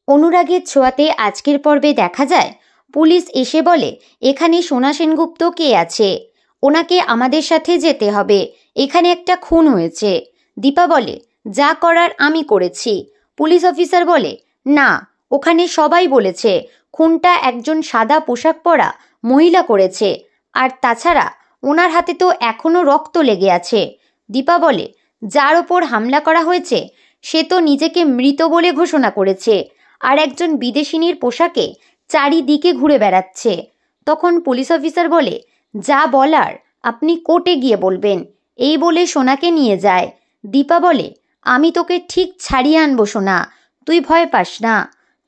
অনুরাগের ছোঁয়াতে আজকের পর্বে দেখা যায় পুলিশ এসে বলে এখানে সোনা সেনগুপ্ত কে আছে, ওনাকে আমাদের সাথে যেতে হবে, এখানে একটা খুন হয়েছে। দীপা বলে যা করার আমি করেছি। পুলিশ অফিসার বলে না, ওখানে সবাই বলেছে খুনটা একজন সাদা পোশাক পরা মহিলা করেছে, আর তাছাড়া ওনার হাতে তো এখনো রক্ত লেগে আছে। দীপা বলে যার ওপর হামলা করা হয়েছে সে তো নিজেকে মৃত বলে ঘোষণা করেছে, আর একজন বিদেশিনীর পোশাকে চারিদিকে ঘুরে বেড়াচ্ছে। তখন পুলিশ অফিসার বলে যা বলার আপনি কোর্টে গিয়ে বলবেন, এই বলে সোনাকে নিয়ে যায়। দীপা বলে আমি তোকে ঠিক ছাড়িয়ে আনবো সোনা, তুই ভয় পাস না।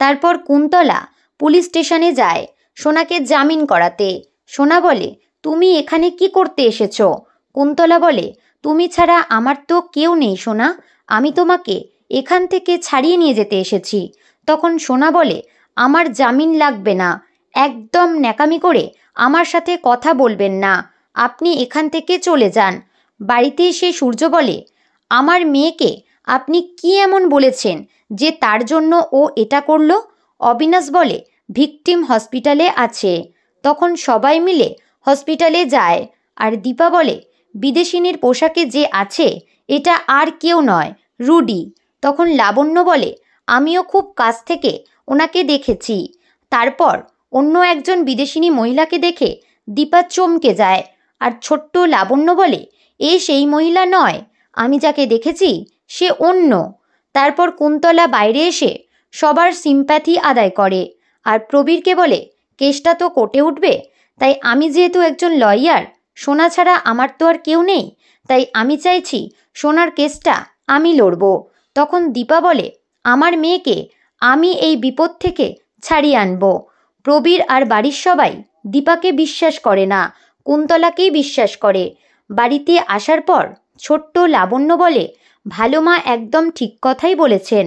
তারপর কুন্তলা পুলিশ স্টেশনে যায় সোনাকে জামিন করাতে। সোনা বলে তুমি এখানে কি করতে এসেছো? কুন্তলা বলে তুমি ছাড়া আমার তো কেউ নেই সোনা, আমি তোমাকে এখান থেকে ছাড়িয়ে নিয়ে যেতে এসেছি। তখন সোনা বলে আমার জামিন লাগবে না, একদম ন্যাকামি করে আমার সাথে কথা বলবেন না, আপনি এখান থেকে চলে যান। বাড়িতে এসে সূর্য বলে আমার মেয়েকে আপনি কি এমন বলেছেন যে তার জন্য ও এটা করলো? অবিনাশ বলে ভিকটিম হসপিটালে আছে। তখন সবাই মিলে হসপিটালে যায়, আর দীপা বলে বিদেশিনীর পোশাকে যে আছে এটা আর কেউ নয়, রুডি। তখন লাবণ্য বলে আমিও খুব কাছ থেকে ওনাকে দেখেছি। তারপর অন্য একজন বিদেশিনী মহিলাকে দেখে দীপা চমকে যায়, আর ছোট্ট লাবণ্য বলে এ সেই মহিলা নয়, আমি যাকে দেখেছি সে অন্য। তারপর কুন্তলা বাইরে এসে সবার সিম্প্যাথি আদায় করে, আর প্রবীরকে বলে কেসটা তো কোর্টে উঠবে, তাই আমি যেহেতু একজন লয়ার, সোনা ছাড়া আমার তো আর কেউ নেই, তাই আমি চাইছি সোনার কেসটা আমি লড়ব। তখন দীপা বলে আমার মেয়েকে আমি এই বিপদ থেকে ছাড়িয়ে আনব। প্রবীর আর বাড়ির সবাই দীপাকে বিশ্বাস করে না, কুন্তলাকেই বিশ্বাস করে। বাড়িতে আসার পর ছোট্ট লাবণ্য বলে ভালো মা একদম ঠিক কথাই বলেছেন,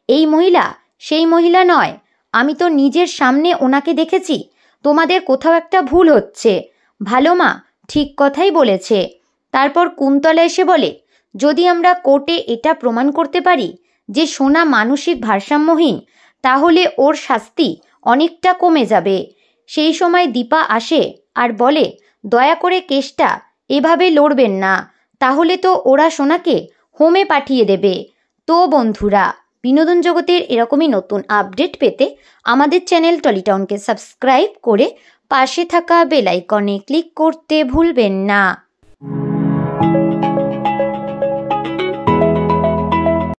এই মহিলা সেই মহিলা নয়, আমি তো নিজের সামনে ওনাকে দেখেছি, তোমাদের কোথাও একটা ভুল হচ্ছে। ভালো মা ঠিক কথাই বলেছে। তারপর কুন্তলা এসে বলে যদি আমরা কোর্টে এটা প্রমাণ করতে পারি যে সোনা মানসিক ভারসাম্যহীন, তাহলে ওর শাস্তি অনেকটা কমে যাবে। সেই সময় দীপা আসে আর বলে দয়া করে কেসটা এভাবে লড়বেন না, তাহলে তো ওরা সোনাকে হোমে পাঠিয়ে দেবে। তো বন্ধুরা, বিনোদন জগতের এরকমই নতুন আপডেট পেতে আমাদের চ্যানেল টলিটাউনকে সাবস্ক্রাইব করে পাশে থাকা বেল আইকনে ক্লিক করতে ভুলবেন না।